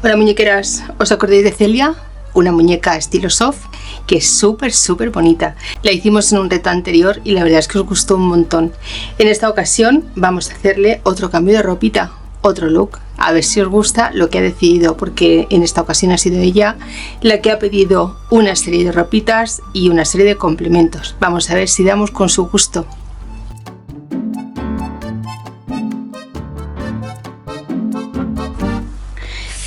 Hola muñequeras, ¿os acordáis de Celia? Una muñeca estilo soft que es súper bonita. La hicimos en un reto anterior y la verdad es que os gustó un montón. En esta ocasión vamos a hacerle otro cambio de ropita, otro look. A ver si os gusta lo que ha decidido, porque en esta ocasión ha sido ella la que ha pedido una serie de ropitas y una serie de complementos. Vamos a ver si damos con su gusto.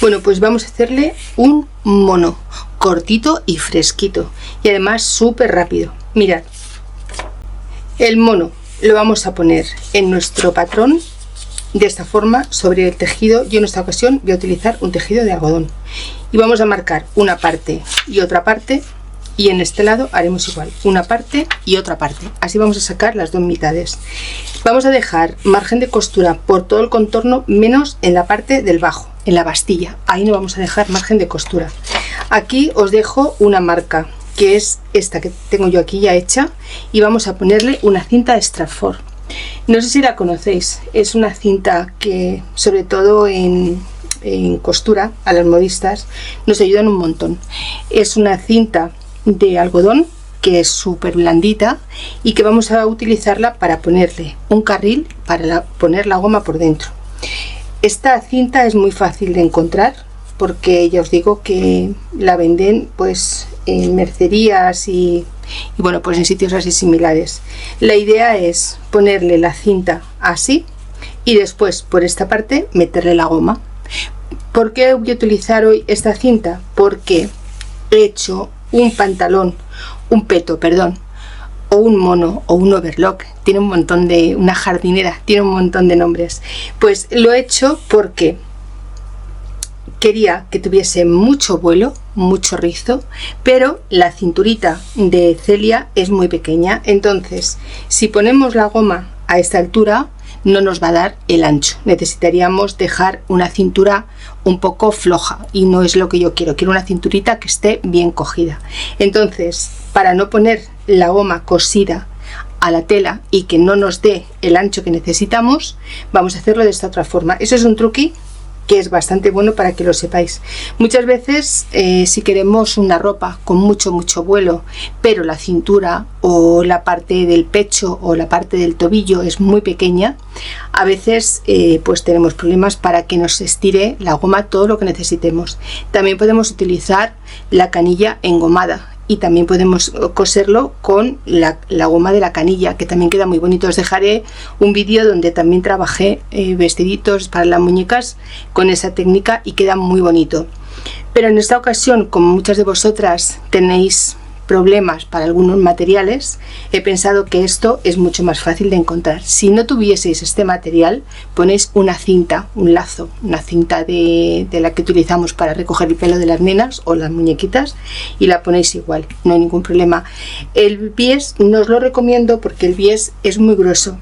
Bueno, pues vamos a hacerle un mono cortito y fresquito y además súper rápido. Mirad, el mono lo vamos a poner en nuestro patrón de esta forma sobre el tejido. Yo en esta ocasión voy a utilizar un tejido de algodón y vamos a marcar una parte y otra parte, y en este lado haremos igual, una parte y otra parte. Así vamos a sacar las dos mitades. Vamos a dejar margen de costura por todo el contorno menos en la parte del bajo, en la bastilla. Ahí no vamos a dejar margen de costura. Aquí os dejo una marca que es esta que tengo yo aquí ya hecha, y vamos a ponerle una cinta de Stratford. No sé si la conocéis, es una cinta que sobre todo en costura a las modistas nos ayudan un montón. Es una cinta de algodón que es súper blandita y que vamos a utilizarla para ponerle un carril para poner la goma por dentro. Esta cinta es muy fácil de encontrar porque ya os digo que la venden pues en mercerías y bueno, pues en sitios así similares. La idea es ponerle la cinta así y después por esta parte meterle la goma. ¿Por qué voy a utilizar hoy esta cinta? Porque he hecho un pantalón, un peto, perdón, o un mono o un overlock, tiene un montón de, una jardinera, tiene un montón de nombres. Pues lo he hecho porque quería que tuviese mucho vuelo, mucho rizo, pero la cinturita de Celia es muy pequeña, entonces si ponemos la goma a esta altura no nos va a dar el ancho. Necesitaríamos dejar una cintura un poco floja y no es lo que yo quiero. Quiero una cinturita que esté bien cogida. Entonces, para no poner la goma cosida a la tela y que no nos dé el ancho que necesitamos, vamos a hacerlo de esta otra forma. Eso es un truqui que es bastante bueno para que lo sepáis. Muchas veces si queremos una ropa con mucho vuelo, pero la cintura o la parte del pecho o la parte del tobillo es muy pequeña, a veces pues tenemos problemas para que nos estire la goma todo lo que necesitemos. También podemos utilizar la canilla engomada y también podemos coserlo con la goma de la canilla, que también queda muy bonito. Os dejaré un vídeo donde también trabajé vestiditos para las muñecas con esa técnica y queda muy bonito. Pero en esta ocasión, como muchas de vosotras tenéis problemas para algunos materiales, he pensado que esto es mucho más fácil de encontrar. Si no tuvieseis este material, ponéis una cinta, un lazo, una cinta de la que utilizamos para recoger el pelo de las nenas o las muñequitas, y la ponéis igual, no hay ningún problema. El bies no os lo recomiendo porque el bies es muy grueso.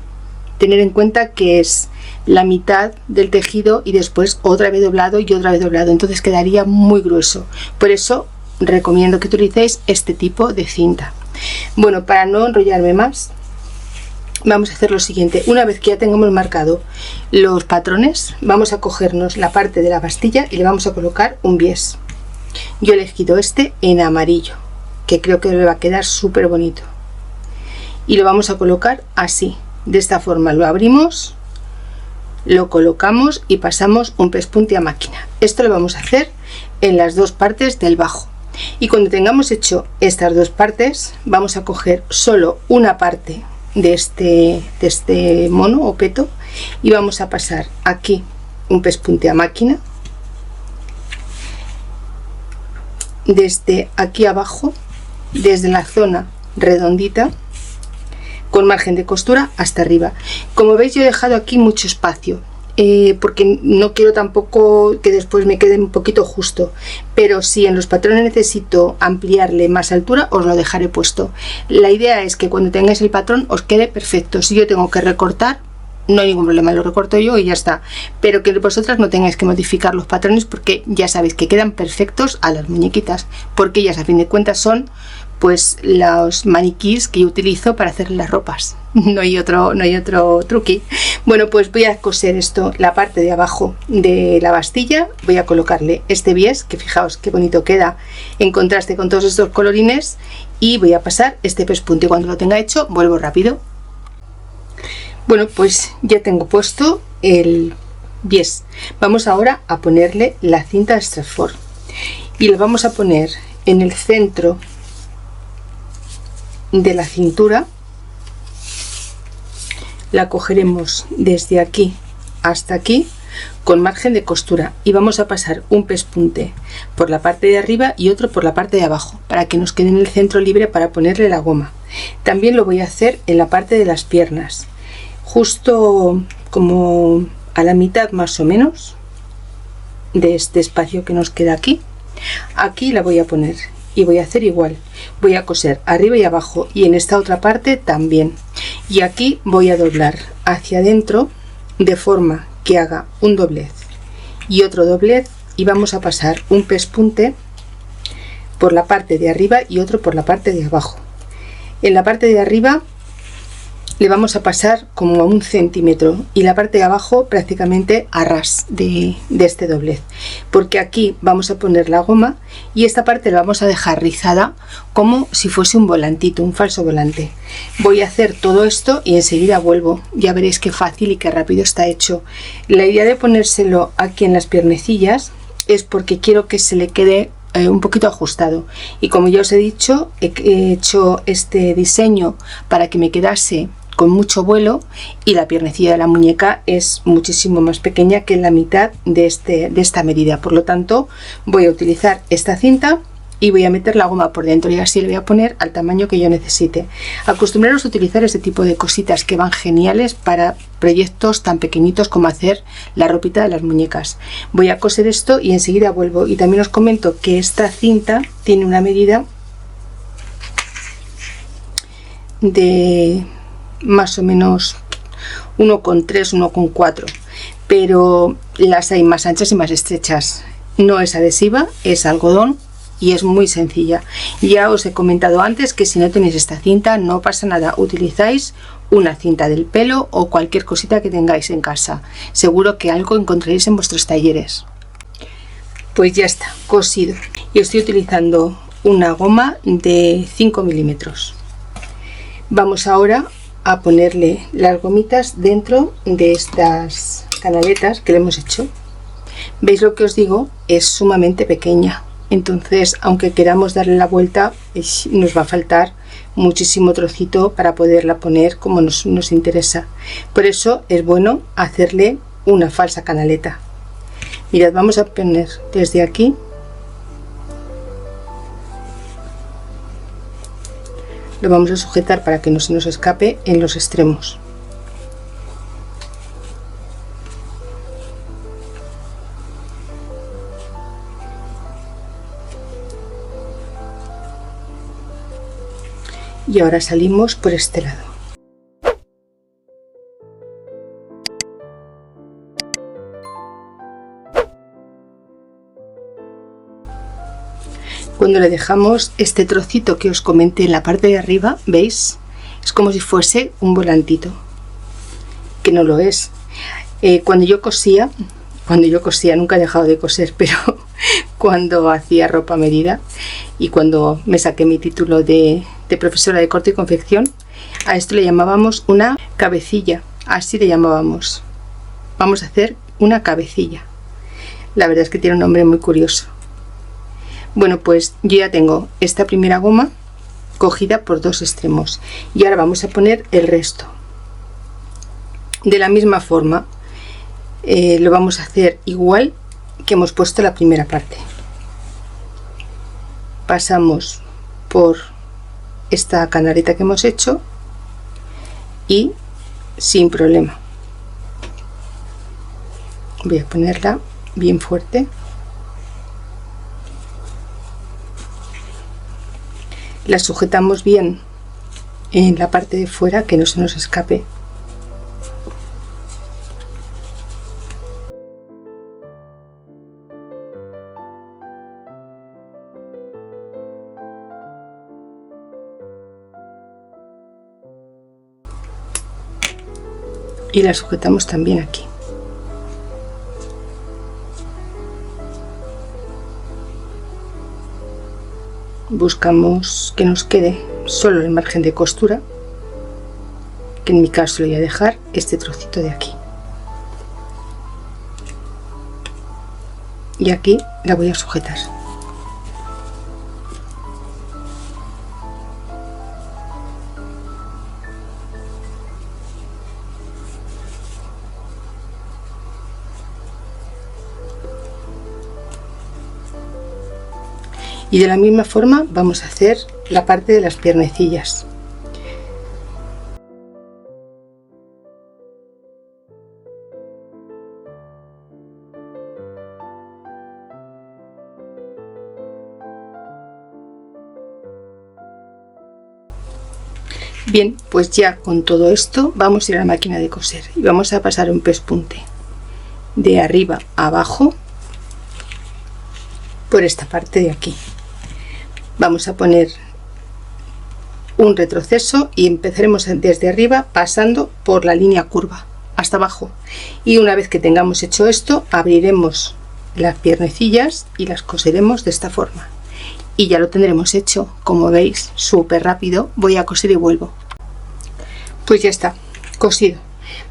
Tener en cuenta que es la mitad del tejido y después otra vez doblado y otra vez doblado, entonces quedaría muy grueso. Por eso recomiendo que utilicéis este tipo de cinta. Bueno, para no enrollarme más, vamos a hacer lo siguiente. Una vez que ya tengamos marcado los patrones, vamos a cogernos la parte de la bastilla y le vamos a colocar un bies. Yo he elegido este en amarillo, que creo que le va a quedar súper bonito, y lo vamos a colocar así, de esta forma. Lo abrimos, lo colocamos y pasamos un pespunte a máquina. Esto lo vamos a hacer en las dos partes del bajo. Y cuando tengamos hecho estas dos partes, vamos a coger solo una parte de este mono o peto y vamos a pasar aquí un pespunte a máquina, desde aquí abajo, desde la zona redondita con margen de costura hasta arriba. Como veis, yo he dejado aquí mucho espacio porque no quiero tampoco que después me quede un poquito justo, pero si en los patrones necesito ampliarle más altura, os lo dejaré puesto. La idea es que cuando tengáis el patrón os quede perfecto. Si yo tengo que recortar, no hay ningún problema, lo recorto yo y ya está, pero que vosotras no tengáis que modificar los patrones porque ya sabéis que quedan perfectos a las muñequitas, porque ellas a fin de cuentas son pues los maniquís que yo utilizo para hacer las ropas. no hay otro truqui. Bueno, pues voy a coser esto, la parte de abajo de la bastilla, voy a colocarle este bies, que fijaos qué bonito queda en contraste con todos estos colorines, y voy a pasar este pespunte. Cuando lo tenga hecho vuelvo rápido. Bueno, pues ya tengo puesto el bies. Vamos ahora a ponerle la cinta de Stratford y lo vamos a poner en el centro de la cintura. La cogeremos desde aquí hasta aquí con margen de costura y vamos a pasar un pespunte por la parte de arriba y otro por la parte de abajo para que nos quede en el centro libre para ponerle la goma. También lo voy a hacer en la parte de las piernas, justo como a la mitad más o menos de este espacio que nos queda aquí. Aquí la voy a poner y voy a hacer igual, voy a coser arriba y abajo y en esta otra parte también, y aquí voy a doblar hacia adentro de forma que haga un doblez y otro doblez, y vamos a pasar un pespunte por la parte de arriba y otro por la parte de abajo. En la parte de arriba le vamos a pasar como a 1 centímetro y la parte de abajo prácticamente a ras de este doblez, porque aquí vamos a poner la goma y esta parte la vamos a dejar rizada como si fuese un volantito, un falso volante. Voy a hacer todo esto y enseguida vuelvo, ya veréis qué fácil y qué rápido está hecho. La idea de ponérselo aquí en las piernecillas es porque quiero que se le quede un poquito ajustado, y como ya os he dicho, he hecho este diseño para que me quedase con mucho vuelo, y la piernecilla de la muñeca es muchísimo más pequeña que la mitad de esta medida. Por lo tanto voy a utilizar esta cinta y voy a meter la goma por dentro y así le voy a poner al tamaño que yo necesite. Acostumbraros a utilizar este tipo de cositas que van geniales para proyectos tan pequeñitos como hacer la ropita de las muñecas. Voy a coser esto y enseguida vuelvo. Y también os comento que esta cinta tiene una medida de más o menos 1,3, 1,4, pero las hay más anchas y más estrechas. No es adhesiva, es algodón y es muy sencilla. Ya os he comentado antes que si no tenéis esta cinta no pasa nada, utilizáis una cinta del pelo o cualquier cosita que tengáis en casa, seguro que algo encontraréis en vuestros talleres. Pues ya está cosido y estoy utilizando una goma de 5 milímetros. Vamos ahora a ponerle las gomitas dentro de estas canaletas que le hemos hecho. ¿Veis lo que os digo? Es sumamente pequeña, entonces aunque queramos darle la vuelta nos va a faltar muchísimo trocito para poderla poner como nos interesa. Por eso es bueno hacerle una falsa canaleta. Mirad, vamos a poner desde aquí, lo vamos a sujetar para que no se nos escape en los extremos. Y ahora salimos por este lado. Cuando le dejamos este trocito que os comenté en la parte de arriba, ¿veis? Es como si fuese un volantito, que no lo es. Cuando yo cosía, nunca he dejado de coser, pero cuando hacía ropa a medida y cuando me saqué mi título de profesora de corte y confección, a esto le llamábamos una cabecilla, así le llamábamos. Vamos a hacer una cabecilla. La verdad es que tiene un nombre muy curioso. Bueno, pues yo ya tengo esta primera goma cogida por dos extremos y ahora vamos a poner el resto. De la misma forma lo vamos a hacer igual que hemos puesto la primera parte. Pasamos por esta canaleta que hemos hecho y sin problema voy a ponerla bien fuerte. La sujetamos bien en la parte de fuera, que no se nos escape. y la sujetamos también aquí. Buscamos que nos quede solo el margen de costura, que en mi caso le voy a dejar este trocito de aquí, y aquí la voy a sujetar. Y de la misma forma vamos a hacer la parte de las piernecillas. Bien, pues ya con todo esto vamos a ir a la máquina de coser y vamos a pasar un pespunte de arriba a abajo por esta parte de aquí. Vamos a poner un retroceso y empezaremos desde arriba pasando por la línea curva hasta abajo, y una vez que tengamos hecho esto abriremos las piernecillas y las coseremos de esta forma y ya lo tendremos hecho. Como veis, súper rápido. Voy a coser y vuelvo. Pues ya está cosido.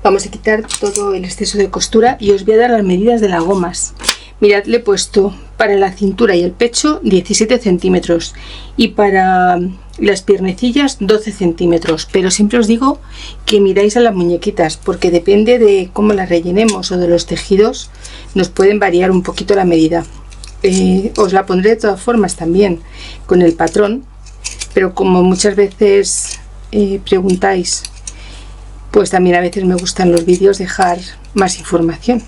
Vamos a quitar todo el exceso de costura y os voy a dar las medidas de las gomas. Mirad, le he puesto para la cintura y el pecho 17 centímetros y para las piernecillas 12 centímetros, pero siempre os digo que miráis a las muñequitas, porque depende de cómo las rellenemos o de los tejidos, nos pueden variar un poquito la medida. Os la pondré de todas formas también con el patrón, pero como muchas veces preguntáis, pues también a veces me gustan los vídeos dejar más información,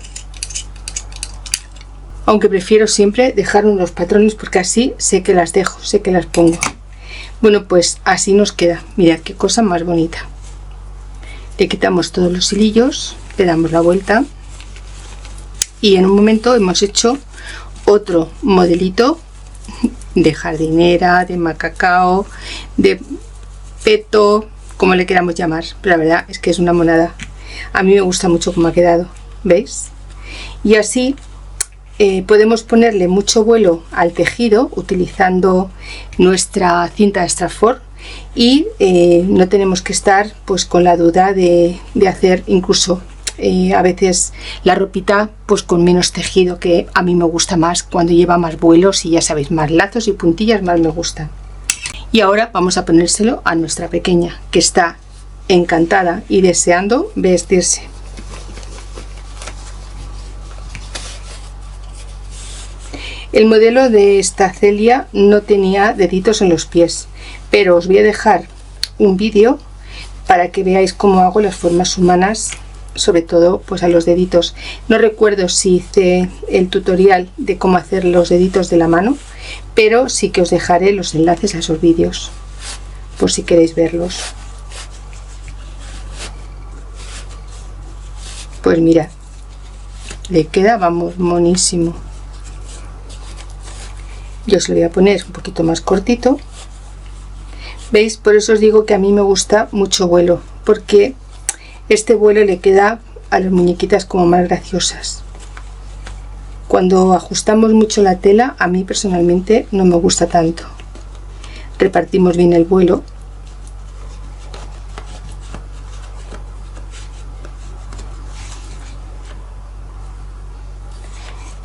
aunque prefiero siempre dejar unos patrones porque así sé que las dejo, sé que las pongo. Bueno, pues así nos queda. Mirad qué cosa más bonita. Le quitamos todos los hilillos, le damos la vuelta y en un momento hemos hecho otro modelito de jardinera, de macacao, de peto, como le queramos llamar, pero la verdad es que es una monada. A mí me gusta mucho cómo ha quedado, ¿veis? Y así podemos ponerle mucho vuelo al tejido utilizando nuestra cinta Strathford y no tenemos que estar pues con la duda de hacer incluso a veces la ropita pues con menos tejido, que a mí me gusta más cuando lleva más vuelos y ya sabéis, más lazos y puntillas, más me gustan. Y ahora vamos a ponérselo a nuestra pequeña, que está encantada y deseando vestirse. El modelo de esta Celia no tenía deditos en los pies, pero os voy a dejar un vídeo para que veáis cómo hago las formas humanas, sobre todo pues a los deditos. No recuerdo si hice el tutorial de cómo hacer los deditos de la mano, pero sí que os dejaré los enlaces a esos vídeos por si queréis verlos. Pues mirad, le queda, vamos, monísimo. Yo os lo voy a poner un poquito más cortito. ¿Veis? Por eso os digo que a mí me gusta mucho vuelo, porque este vuelo le queda a las muñequitas como más graciosas. Cuando ajustamos mucho la tela, a mí personalmente no me gusta tanto. Repartimos bien el vuelo.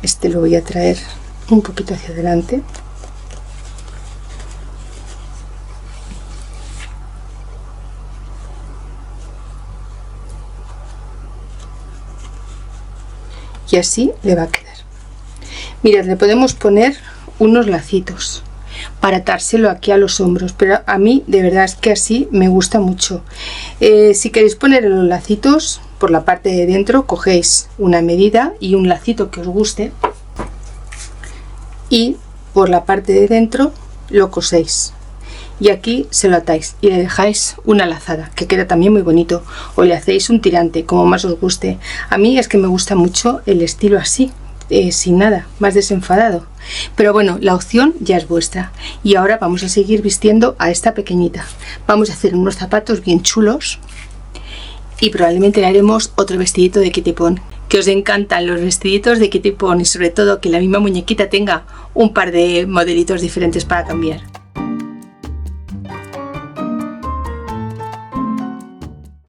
Este lo voy a traer un poquito hacia adelante. Y así le va a quedar. Mirad, le podemos poner unos lacitos para atárselo aquí a los hombros, pero a mí de verdad es que así me gusta mucho. Si queréis poner los lacitos por la parte de dentro, cogéis una medida y un lacito que os guste y por la parte de dentro lo coséis y aquí se lo atáis y le dejáis una lazada, que queda también muy bonito, o le hacéis un tirante, como más os guste. A mí es que me gusta mucho el estilo así, sin nada, más desenfadado, pero bueno, la opción ya es vuestra. Y ahora vamos a seguir vistiendo a esta pequeñita. Vamos a hacer unos zapatos bien chulos y probablemente le haremos otro vestidito de Kitty Pon. Que os encantan los vestiditos de Kitty Pon y sobre todo que la misma muñequita tenga un par de modelitos diferentes para cambiar.